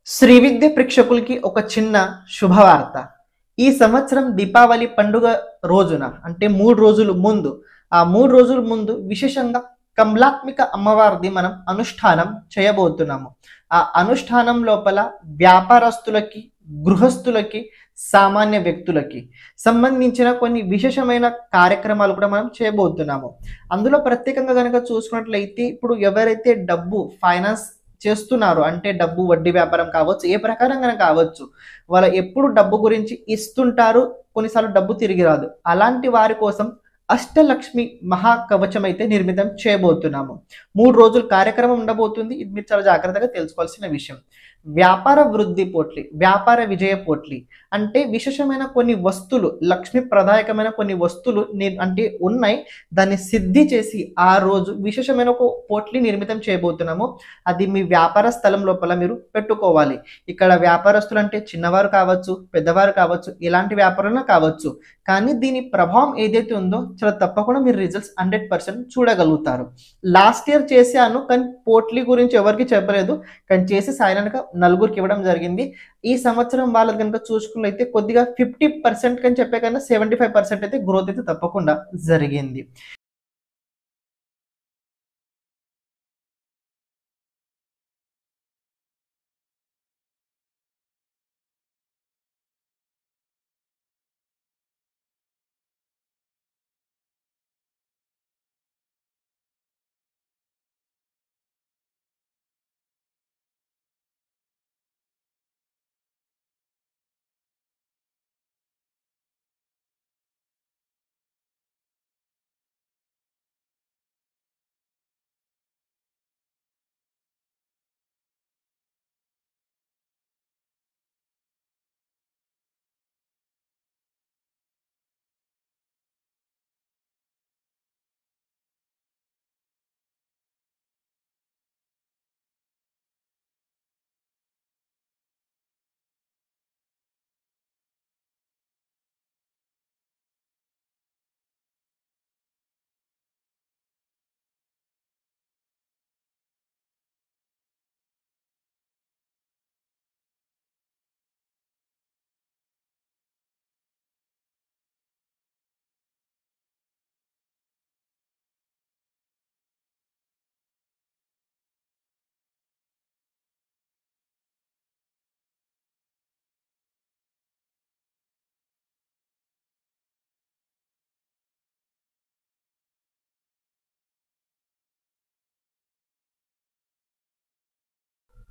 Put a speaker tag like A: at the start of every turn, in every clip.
A: శ్రీ విద్య ప్రేక్షకులకి ఒక చిన్న శుభవార్త. ఈ సంవత్సరం దీపావళి పండుగ రోజున అంటే 3 రోజుల ముందు, ఆ 3 రోజుల ముందు విశేషంగా కమలాత్మిక అమ్మవారిది మనం అనుష్ఠానం చేయబోతున్నాము. ఆ అనుష్ఠానం లోపల వ్యాపారస్తులకి, గృహస్థులకి, సామాన్య వ్యక్తులకి సంబంధించిన కొన్ని విశేషమైన కార్యక్రమాలు కూడా మనం చేయబోతున్నాము. అందులో ప్రత్యేకంగా గనక చూసుకున్నట్లయితే ఇప్పుడు ఎవరైతే డబ్బు ఫైనాన్స్ చేస్తున్నారు అంటే డబ్బు వడ్డీ వ్యాపారం కావచ్చు, ఏ ప్రకారంగా కావచ్చు, వాళ్ళ ఎప్పుడు డబ్బు గురించి ఇస్తుంటారు, కొన్నిసార్లు డబ్బు తిరిగి రాదు. అలాంటి వారి కోసం అష్టలక్ష్మి మహాకవచం అయితే నిర్మితం చేయబోతున్నాము. 3 రోజుల కార్యక్రమం ఉండబోతుంది. ఇది మీరు చాలా జాగ్రత్తగా తెలుసుకోవాల్సిన విషయం. వ్యాపార వృద్ధి పోట్లి, వ్యాపార విజయ పోట్లి అంటే విశేషమైన కొన్ని వస్తువులు, లక్ష్మి ప్రదాయకమైన కొన్ని వస్తువులు అంటే ఉన్నాయి, దాన్ని సిద్ధి చేసి ఆ రోజు విశేషమైన ఒక పోట్లి నిర్మితం చేయబోతున్నాము. అది మీ వ్యాపార స్థలం లోపల మీరు పెట్టుకోవాలి. ఇక్కడ వ్యాపారస్తులు అంటే చిన్నవారు కావచ్చు, పెద్దవారు కావచ్చు, ఇలాంటి వ్యాపారంలో కావచ్చు. కానీ దీని ప్రభావం ఏదైతే ఉందో చాలా తప్పకుండా మీరు రిజల్ట్స్ 100% చూడగలుగుతారు. లాస్ట్ ఇయర్ చేశాను కానీ పోట్లీ గురించి ఎవరికి చెప్పలేదు, కానీ చేసి సాయినాక నలుగురికి ఇవ్వడం జరిగింది. ఈ సంవత్సరం వాళ్ళకి కనుక చూసుకున్నట్లయితే కొద్దిగా 50% కని చెప్పే కన్నా 75% అయితే గ్రోత్ అయితే తప్పకుండా జరిగింది.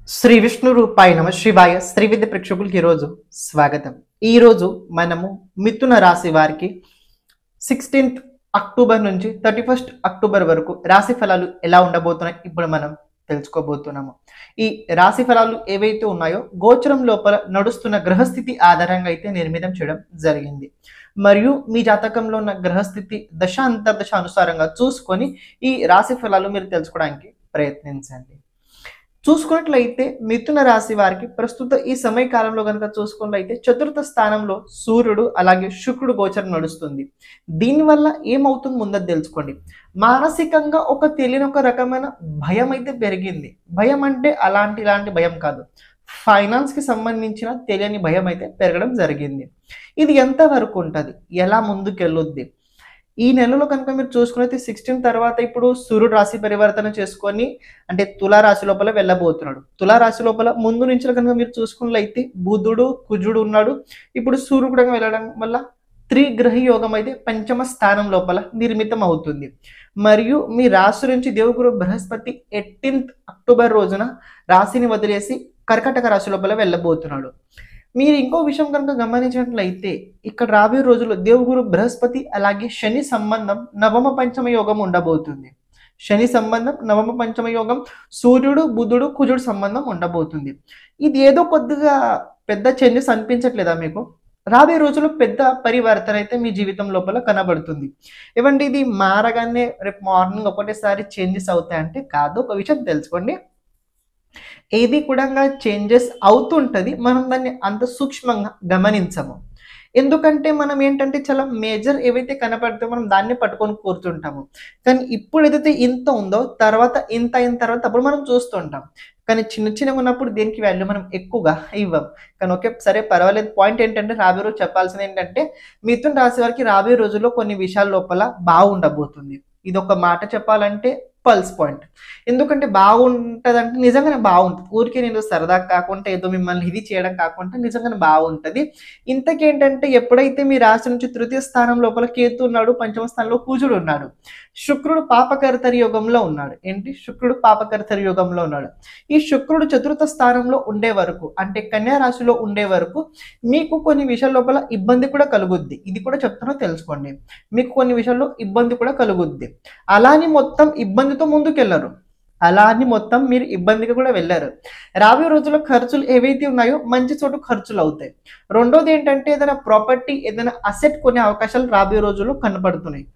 A: శ్రీ విష్ణు రూపాయ నమ శివాయ. శ్రీ విద్య ప్రేక్షకులకి ఈరోజు స్వాగతం. ఈరోజు మనము మిథున రాశి వారికి 16th అక్టోబర్ నుంచి 31st అక్టోబర్ వరకు రాశి ఫలాలు ఎలా ఉండబోతున్నాయి ఇప్పుడు మనం తెలుసుకోబోతున్నాము. ఈ రాశి ఫలాలు ఏవైతే ఉన్నాయో గోచరం లోపల నడుస్తున్న గ్రహస్థితి ఆధారంగా అయితే నిర్మితం చేయడం జరిగింది. మరియు మీ జాతకంలో ఉన్న గ్రహస్థితి దశ అంతర్దశ అనుసారంగా చూసుకొని ఈ రాశి ఫలాలు మీరు తెలుసుకోవడానికి ప్రయత్నించండి. చూసుకున్నట్లయితే మిథున రాశి వారికి ప్రస్తుత ఈ సమయ కాలంలో కనుక చూసుకున్నట్లయితే 4th స్థానంలో సూర్యుడు అలాగే శుక్రుడు గోచరం నడుస్తుంది. దీనివల్ల ఏమవుతుంది ముందు తెలుసుకోండి. మానసికంగా ఒక తెలియని ఒక రకమైన భయం అయితే పెరిగింది. భయం అంటే ఇలాంటి భయం కాదు, ఫైనాన్స్ కి సంబంధించిన తెలియని భయం అయితే పెరగడం జరిగింది. ఇది ఎంత వరకు ఉంటుంది, ఎలా ముందుకెళ్ళొద్ది? ఈ నెలలో కనుక మీరు చూసుకున్నైతే 16 తర్వాత ఇప్పుడు సూర్యుడు రాశి పరివర్తన చేసుకొని అంటే తులారాశి లోపల వెళ్ళబోతున్నాడు. తులారాశి లోపల ముందు నుంచి కనుక మీరు చూసుకున్నట్లయితే బుధుడు కుజుడు ఉన్నాడు. ఇప్పుడు సూర్యుడు కూడా వెళ్ళడం వల్ల త్రిగ్రహ యోగం అయితే పంచమ స్థానం లోపల నిర్మితం అవుతుంది. మరియు మీ రాశి నుంచి దేవగురు బృహస్పతి 18th అక్టోబర్ రోజున రాశిని వదిలేసి కర్కాటక రాశి లోపల వెళ్ళబోతున్నాడు. మీరు ఇంకో విషయం కనుక గమనించినట్లయితే ఇక్కడ రాబోయే రోజుల్లో దేవగురు బృహస్పతి అలాగే శని సంబంధం నవమ పంచమ యోగం ఉండబోతుంది. శని సంబంధం నవమ పంచమ యోగం, సూర్యుడు బుధుడు కుజుడు సంబంధం ఉండబోతుంది. ఇది ఏదో కొద్దిగా పెద్ద చేంజెస్ అనిపించట్లేదా మీకు? రాబోయే రోజుల్లో పెద్ద పరివర్తన అయితే మీ జీవితం లోపల కనబడుతుంది. ఏమంటే ఇది మారగానే రేపు మార్నింగ్ ఒకటేసారి చేంజెస్ అవుతాయంటే కాదు. ఒక విషయం తెలుసుకోండి, ఏది కూడా చేంజెస్ అవుతుంటది, మనం దాన్ని అంత సూక్ష్మంగా గమనించము. ఎందుకంటే మనం ఏంటంటే చాలా మేజర్ ఏవైతే కనపడితే మనం దాన్ని పట్టుకొని కూర్చుంటాము. కానీ ఇప్పుడు ఏదైతే ఇంత ఉందో తర్వాత ఇంత అయిన తర్వాత అప్పుడు మనం చూస్తుంటాం. కానీ చిన్న చిన్నగా ఉన్నప్పుడు దేనికి వాల్యూ మనం ఎక్కువగా ఇవ్వం. కానీ ఓకే, సరే పర్వాలేదు. పాయింట్ ఏంటంటే రాబోయే రోజు చెప్పాల్సింది ఏంటంటే మిథున రాశి వారికి రాబోయే రోజుల్లో కొన్ని విషయాల లోపల బాగుండబోతుంది. ఇది ఒక మాట చెప్పాలంటే పల్స్ పాయింట్. ఎందుకంటే బాగుంటదంటే నిజంగానే బాగుంటుంది. ఊరికే నేను సరదా కాకుండా ఏదో మిమ్మల్ని ఇది చేయడం కాకుండా నిజంగానే బాగుంటది. ఇంతకేంటంటే ఎప్పుడైతే మీ రాశి నుంచి తృతీయ స్థానం లోపల కేతు ఉన్నాడు, పంచమ స్థానంలో కుజుడు ఉన్నాడు, శుక్రుడు పాపకర్తరి యోగంలో ఉన్నాడు. ఏంటి? శుక్రుడు పాపకర్తరి యోగంలో ఉన్నాడు. ఈ శుక్రుడు చతుర్థ స్థానంలో ఉండే వరకు, అంటే కన్యా రాశిలో ఉండే వరకు మీకు కొన్ని విషయాల లోపల ఇబ్బంది కూడా కలుగుద్ది. ఇది కూడా చెప్తున్నా తెలుసుకోండి. మీకు కొన్ని విషయాల్లో ఇబ్బంది కూడా కలుగుద్ది. అలాని మొత్తం ఇబ్బందితో ముందుకెళ్ళరు, అలా అని మొత్తం మీరు ఇబ్బందిగా కూడా వెళ్ళారు. రాబోయే రోజుల్లో ఖర్చులు ఏవైతే ఉన్నాయో మంచి చోటు ఖర్చులు అవుతాయి. రెండోది ఏంటంటే ఏదైనా ప్రాపర్టీ, ఏదైనా అసెట్ కొనే అవకాశాలు రాబోయే రోజుల్లో కనపడుతున్నాయి.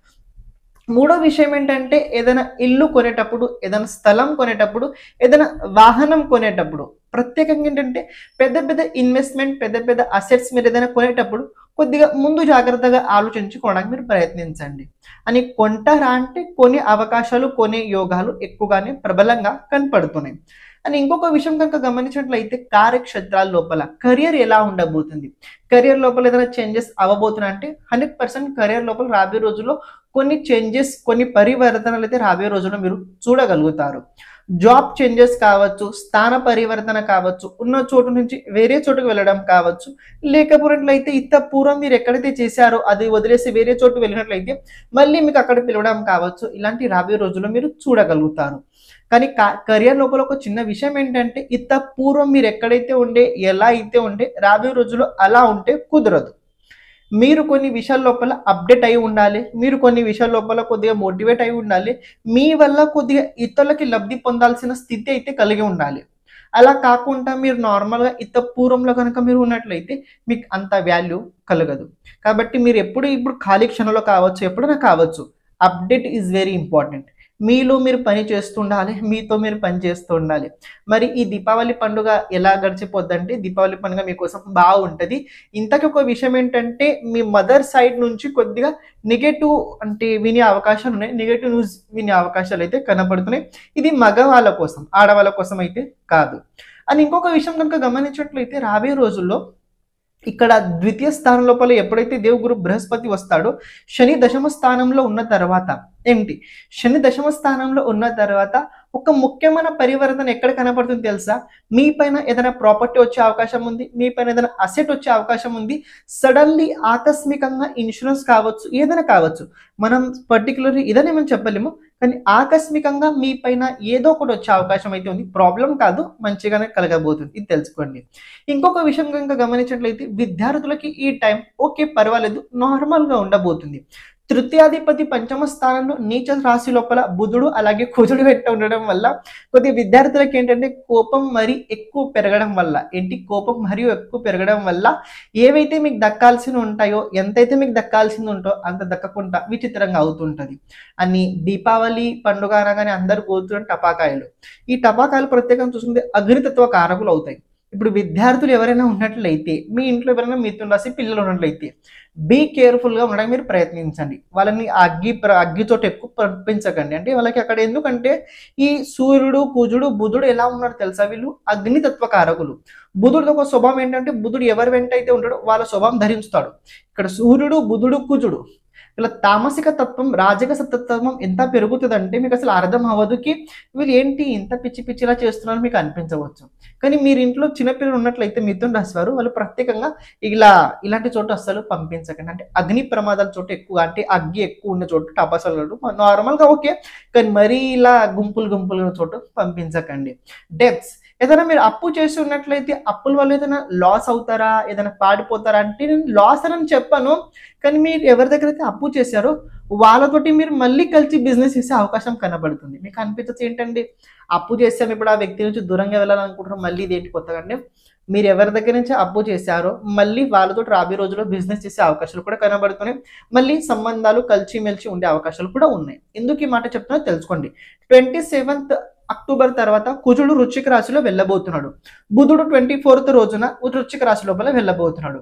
A: మూడో విషయం ఏంటంటే ఏదైనా ఇల్లు కొనేటప్పుడు, ఏదైనా స్థలం కొనేటప్పుడు, ఏదైనా వాహనం కొనేటప్పుడు, ప్రత్యేకంగా ఏంటంటే పెద్ద పెద్ద ఇన్వెస్ట్మెంట్, పెద్ద పెద్ద అసెట్స్ మీరు ఏదైనా కొనేటప్పుడు కొద్దిగా ముందు జాగ్రత్తగా ఆలోచించి కొనడానికి మీరు ప్రయత్నించండి. అని కొంటారా అంటే కొనే అవకాశాలు, కొనే యోగాలు ఎక్కువగానే ప్రబలంగా కనపడుతున్నాయి. అని ఇంకొక విషయం కనుక గమనించినట్లయితే కార్యక్షేత్రాల లోపల కెరియర్ ఎలా ఉండబోతుంది, కెరియర్ లోపల ఏదైనా చేంజెస్ అవ్వబోతున్నా అంటే 100% కెరియర్ లోపల రాబోయే రోజుల్లో కొన్ని చేంజెస్, కొన్ని పరివర్తనలు అయితే రాబోయే రోజుల్లో మీరు చూడగలుగుతారు. జాబ్ చేంజెస్ కావచ్చు, స్థాన పరివర్తన కావచ్చు, ఉన్న చోటు నుంచి వేరే చోటుకు వెళ్ళడం కావచ్చు, లేకపోయినట్లయితే ఇంత పూర్వం మీరు ఎక్కడైతే చేశారో అది వదిలేసి వేరే చోటు వెళ్ళినట్లయితే మళ్ళీ మీకు అక్కడ పిలవడం కావచ్చు. ఇలాంటి రాబోయే రోజుల్లో మీరు చూడగలుగుతారు. కానీ కెరియర్ లోపల ఒక చిన్న విషయం ఏంటంటే ఇంత పూర్వం మీరు ఎక్కడైతే ఉండే, ఎలా అయితే ఉండే రాబోయే రోజుల్లో అలా ఉంటే కుదరదు. మీరు కొన్ని విషయాల లోపల అప్డేట్ అయి ఉండాలి, మీరు కొన్ని విషయాల లోపల కొద్దిగా మోటివేట్ అయి ఉండాలి, మీ వల్ల కొద్దిగా ఇతరులకి లబ్ధి పొందాల్సిన స్థితి అయితే కలిగి ఉండాలి. అలా కాకుండా మీరు నార్మల్గా ఇంత పూర్వంలో కనుక మీరు ఉన్నట్లయితే మీకు అంత వాల్యూ కలగదు. కాబట్టి మీరు ఇప్పుడు ఖాళీ క్షణంలో కావచ్చు, ఎప్పుడైనా కావచ్చు, అప్డేట్ ఈజ్ వెరీ ఇంపార్టెంట్. మీలో మీరు పని చేస్తుండాలి, మీతో మీరు పని చేస్తూ ఉండాలి. మరి ఈ దీపావళి పండుగ ఎలా గడిచిపోద్దంటే దీపావళి పండుగ మీకోసం బాగుంటుంది. ఇంతకీ ఒక విషయం ఏంటంటే మీ మదర్ సైడ్ నుంచి కొద్దిగా నెగటివ్ అంటే వినే అవకాశాలు ఉన్నాయి, నెగటివ్ న్యూస్ వినే అవకాశాలు అయితే కనపడుతున్నాయి. ఇది మగవాళ్ళ కోసం, ఆడవాళ్ళ కోసం అయితే కాదు. అని ఇంకొక విషయం కనుక గమనించినట్లయితే రాబోయే రోజుల్లో ఇక్కడ ద్వితీయ స్థానం లోపల ఎప్పుడైతే దేవగురు బృహస్పతి వస్తాడో, శని దశమ స్థానంలో ఉన్న తర్వాత ఏంటి, శని దశమ స్థానంలో ఉన్న తర్వాత ఒక ముఖ్యమైన పరివర్తన ఎక్కడ కనపడుతుంది తెలుసా? మీ పైన ఏదైనా ప్రాపర్టీ వచ్చే అవకాశం ఉంది, మీ పైన ఏదైనా అసెట్ వచ్చే అవకాశం ఉంది. సడన్లీ ఆకస్మికంగా ఇన్సూరెన్స్ కావచ్చు, ఏదైనా కావచ్చు, మనం పర్టికులర్లీ ఇదని మనం చెప్పలేము. కానీ ఆకస్మికంగా మీ పైన ఏదో ఒకటి వచ్చే అవకాశం అయితే ఉంది. ప్రాబ్లం కాదు, మంచిగానే కలగబోతుంది, ఇది తెలుసుకోండి. ఇంకొక విషయం కనుక గమనించినట్లయితే విద్యార్థులకి ఈ టైం ఓకే పర్వాలేదు, నార్మల్గా ఉండబోతుంది. తృతీయాధిపతి పంచమ స్థానంలో నీచ రాశి లోపల బుధుడు అలాగే కుజుడు వెంట ఉండడం వల్ల కొద్ది విద్యార్థులకి ఏంటంటే కోపం మరి ఎక్కువ పెరగడం వల్ల, కోపం మరియు ఎక్కువ పెరగడం వల్ల ఏవైతే మీకు దక్కాల్సి ఉంటాయో, ఎంతైతే మీకు దక్కాల్సి ఉంటో అంత దక్కకుండా విచిత్రంగా అవుతుంటది. అని దీపావళి పండుగ అనగానే అందరూ కోరుతున్న టపాకాయలు, ఈ టపాకాయలు ప్రత్యేకంగా చూసుకుంటే అగ్నితత్వ కారకులు అవుతాయి. ఇప్పుడు విద్యార్థులు ఎవరైనా ఉన్నట్లయితే, మీ ఇంట్లో ఎవరైనా మిథున రాశి పిల్లలు ఉన్నట్లయితే బీ కేర్ఫుల్గా ఉండడానికి మీరు ప్రయత్నించండి. వాళ్ళని అగ్గితో ఎక్కువ పంపించకండి. అంటే వాళ్ళకి అక్కడ ఎందుకంటే ఈ సూర్యుడు, కుజుడు, బుధుడు ఎలా ఉన్నారో తెలుసా? వీళ్ళు అగ్నితత్వ కారకులు. బుధుడు ఒక స్వభావం ఏంటంటే బుధుడు ఎవరి వెంట అయితే ఉంటాడో వాళ్ళ స్వభావం ధరించుతాడు. ఇక్కడ సూర్యుడు, బుధుడు, కుజుడు ఇలా తామసిక తత్వం, రాజకీయ తత్వం ఎంత పెరుగుతుందంటే మీకు అసలు అర్థం అవ్వదుకి వీళ్ళు ఏంటి ఇంత పిచ్చి పిచ్చిలా చేస్తున్నారని మీకు అనిపించవచ్చు. కానీ మీరు ఇంట్లో చిన్నపిల్లలు ఉన్నట్లయితే మిథున రాశి వారు వాళ్ళు ప్రత్యేకంగా ఇలాంటి చోటు అస్సలు పంపించకండి. అంటే అగ్ని ప్రమాదాల చోటు ఎక్కువ, అంటే అగ్గి ఎక్కువ ఉన్న చోటు టపాసాలు నార్మల్గా ఓకే, కానీ మరీ ఇలా గుంపులు చోటు పంపించకండి. డెబ్ట్స్, ఏదైనా మీరు అప్పు చేసి ఉన్నట్లయితే అప్పుల వల్ల ఏదైనా లాస్ అవుతారా, ఏదైనా పాడిపోతారా అంటే నేను లాస్ అని చెప్పాను. కానీ మీరు ఎవరి దగ్గర అయితే అప్పు చేశారో వాళ్ళతోటి మీరు మళ్ళీ కలిసి బిజినెస్ చేసే అవకాశం కనబడుతుంది. మీకు అనిపించచ్చు ఏంటండి అప్పు చేసాము, ఇప్పుడు ఆ వ్యక్తి నుంచి దూరంగా వెళ్ళాలనుకుంటున్నాం, మళ్ళీ ఇదేంటి కొత్తగా అంటే మీరు ఎవరి దగ్గర నుంచి అప్పు చేశారో మళ్ళీ వాళ్ళతో రాబోయే రోజుల్లో బిజినెస్ చేసే అవకాశాలు కూడా కనబడుతున్నాయి. మళ్ళీ సంబంధాలు కలిసిమెలిసి ఉండే అవకాశాలు కూడా ఉన్నాయి. ఎందుకు ఈ మాట చెప్తున్నా తెలుసుకోండి. 27th అక్టోబర్ తర్వాత కుజుడు వృశ్చిక రాశిలో వెళ్ళబోతున్నాడు. బుధుడు 24th రోజున వృశ్చిక రాశి లోపల వెళ్ళబోతున్నాడు.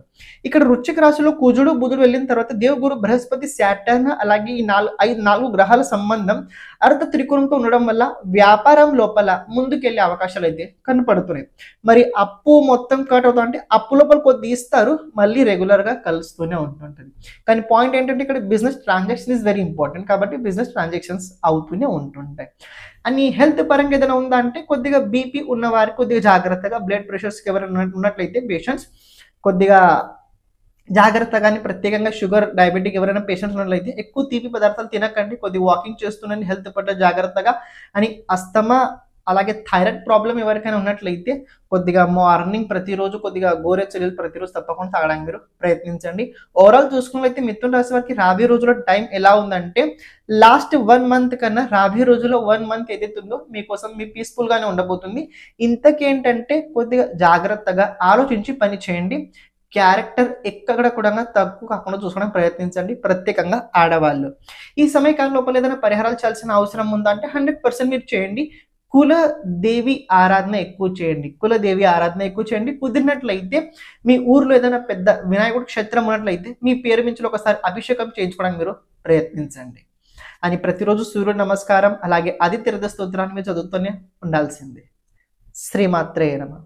A: ఇక్కడ వృశ్చిక రాశిలో కుజుడు బుధుడు వెళ్ళిన తర్వాత దేవగురు బృహస్పతి శాటర్న్ అలాగే ఈ నాలుగు గ్రహాల సంబంధం అర్ధ త్రికోణంతో ఉండడం వల్ల వ్యాపారం లోపల ముందుకెళ్లే అవకాశాలు అయితే కనపడుతున్నాయి. మరి అప్పు మొత్తం కట్ అవుతా అంటే అప్పు లోపల కొద్ది ఇస్తారు, మళ్ళీ రెగ్యులర్ గా కలుస్తూనే ఉంటుంటుంది. కానీ పాయింట్ ఏంటంటే ఇక్కడ business transaction is very important కాబట్టి బిజినెస్ ట్రాన్సాక్షన్స్ అవుతూనే ఉంటుంటాయి. అని హెల్త్ పరంగా ఏదైనా ఉందా అంటే కొద్దిగా బీపీ ఉన్న వారికి కొద్దిగా జాగ్రత్తగా, బ్లడ్ ప్రెషర్స్ ఎవరైనా ఉన్నట్లయితే పేషెంట్స్ కొద్దిగా జాగ్రత్తగాని, ప్రత్యేకంగా షుగర్ డయాబెటిక్ ఎవరైనా పేషెంట్స్ ఉన్నట్లయితే ఎక్కువ తీపి పదార్థాలు తినకండి, కొద్దిగా వాకింగ్ చేస్తుండండి, హెల్త్ పట్ల జాగ్రత్తగా. అని అస్తమా అలాగే థైరాయిడ్ ప్రాబ్లం ఎవరికైనా ఉన్నట్లయితే కొద్దిగా మార్నింగ్ ప్రతిరోజు కొద్దిగా గోరెచ్చలు ప్రతిరోజు తప్పకుండా తాగడానికి మీరు ప్రయత్నించండి. ఓవరాల్ చూసుకున్నట్లయితే మిథున రాశి వారికి రాబోయే రోజుల్లో టైం ఎలా ఉందంటే లాస్ట్ 1 month కన్నా రాబోయే రోజుల్లో 1 month ఏదైతే ఉందో మీకోసం మీ పీస్ఫుల్ గానే ఉండబోతుంది. ఇంతకేంటంటే కొద్దిగా జాగ్రత్తగా ఆలోచించి పని చేయండి. క్యారెక్టర్ ఎక్కడ కూడా తక్కువ కాకుండా చూసుకోవడానికి ప్రయత్నించండి, ప్రత్యేకంగా ఆడవాళ్ళు. ఈ సమయకాలం లోపల ఏదైనా పరిహారాలు చేయాల్సిన అవసరం ఉందా అంటే 100% మీరు చేయండి. కులదేవి ఆరాధన ఎక్కువ చేయండి, కులదేవి ఆరాధన ఎక్కువ చేయండి. కుదిరినట్లయితే మీ ఊర్లో ఏదైనా పెద్ద వినాయకుడి క్షేత్రం ఉన్నట్లయితే మీ పేరు మించి ఒకసారి అభిషేకం చేయించుకోవడానికి మీరు ప్రయత్నించండి. అని ప్రతిరోజు సూర్య నమస్కారం అలాగే ఆదిత్య హృదయ స్తోత్రాన్ని మీరు చదువుతూనే ఉండాల్సిందే. శ్రీమాత్రే నమః.